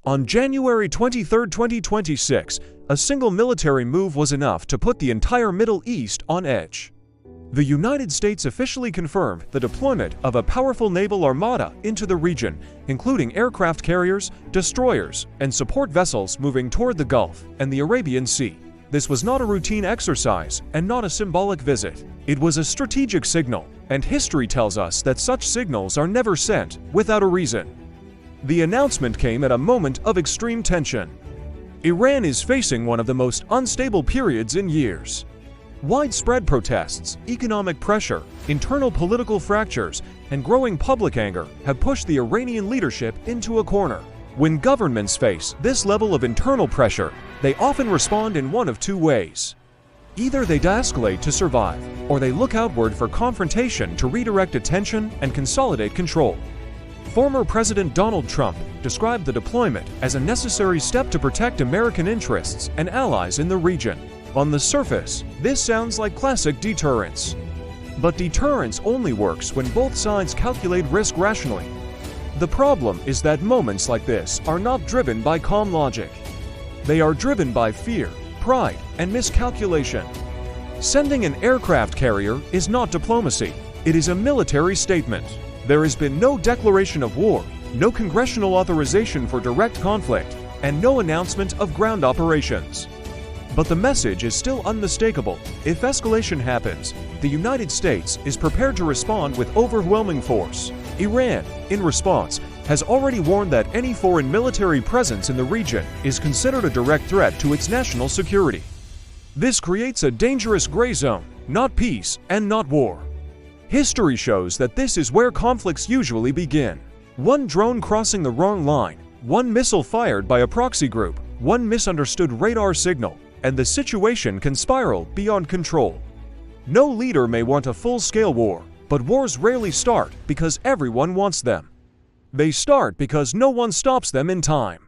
On January 23, 2026, a single military move was enough to put the entire Middle East on edge. The United States officially confirmed the deployment of a powerful naval armada into the region, including aircraft carriers, destroyers, and support vessels moving toward the Gulf and the Arabian Sea. This was not a routine exercise and not a symbolic visit. It was a strategic signal, and history tells us that such signals are never sent without a reason. The announcement came at a moment of extreme tension. Iran is facing one of the most unstable periods in years. Widespread protests, economic pressure, internal political fractures, and growing public anger have pushed the Iranian leadership into a corner. When governments face this level of internal pressure, they often respond in one of two ways. Either they de-escalate to survive, or they look outward for confrontation to redirect attention and consolidate control. Former President Donald Trump described the deployment as a necessary step to protect American interests and allies in the region. On the surface, this sounds like classic deterrence. But deterrence only works when both sides calculate risk rationally. The problem is that moments like this are not driven by calm logic. They are driven by fear, pride, and miscalculation. Sending an aircraft carrier is not diplomacy. It is a military statement. There has been no declaration of war, no congressional authorization for direct conflict, and no announcement of ground operations. But the message is still unmistakable. If escalation happens, the United States is prepared to respond with overwhelming force. Iran, in response, has already warned that any foreign military presence in the region is considered a direct threat to its national security. This creates a dangerous gray zone, not peace and not war. History shows that this is where conflicts usually begin. One drone crossing the wrong line, one missile fired by a proxy group, one misunderstood radar signal, and the situation can spiral beyond control. No leader may want a full-scale war, but wars rarely start because everyone wants them. They start because no one stops them in time.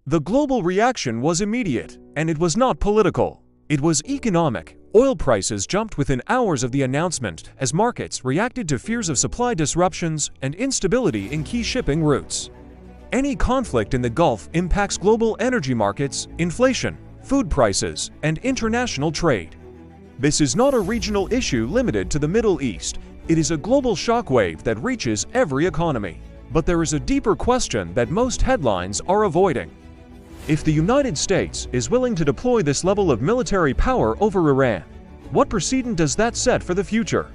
The global reaction was immediate, and it was not political. It was economic. Oil prices jumped within hours of the announcement as markets reacted to fears of supply disruptions and instability in key shipping routes. Any conflict in the Gulf impacts global energy markets, inflation, food prices, and international trade. This is not a regional issue limited to the Middle East. It is a global shockwave that reaches every economy. But there is a deeper question that most headlines are avoiding. If the United States is willing to deploy this level of military power over Iran, what precedent does that set for the future?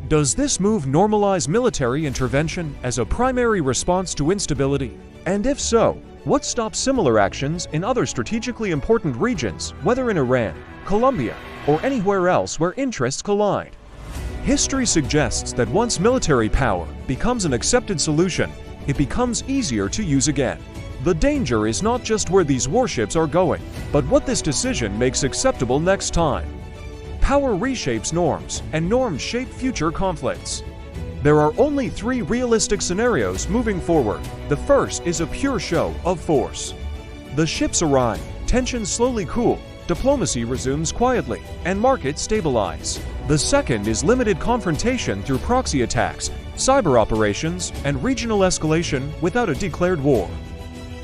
Does this move normalize military intervention as a primary response to instability? And if so, what stops similar actions in other strategically important regions, whether in Iran, Colombia, or anywhere else where interests collide? History suggests that once military power becomes an accepted solution, it becomes easier to use again. The danger is not just where these warships are going, but what this decision makes acceptable next time. Power reshapes norms, and norms shape future conflicts. There are only three realistic scenarios moving forward. The first is a pure show of force. The ships arrive, tensions slowly cool, diplomacy resumes quietly, and markets stabilize. The second is limited confrontation through proxy attacks, cyber operations, and regional escalation without a declared war.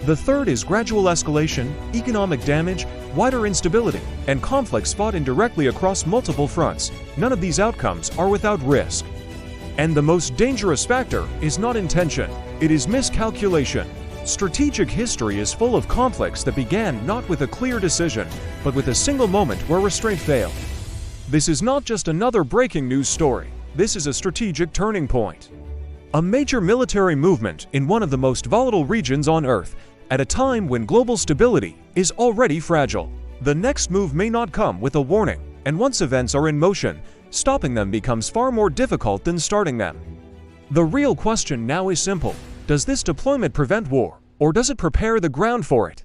The third is gradual escalation, economic damage, wider instability, and conflicts fought indirectly across multiple fronts. None of these outcomes are without risk. And the most dangerous factor is not intention, it is miscalculation. Strategic history is full of conflicts that began not with a clear decision, but with a single moment where restraint failed. This is not just another breaking news story. This is a strategic turning point. A major military movement in one of the most volatile regions on Earth, at a time when global stability is already fragile. The next move may not come with a warning, and once events are in motion, stopping them becomes far more difficult than starting them. The real question now is simple. Does this deployment prevent war, or does it prepare the ground for it?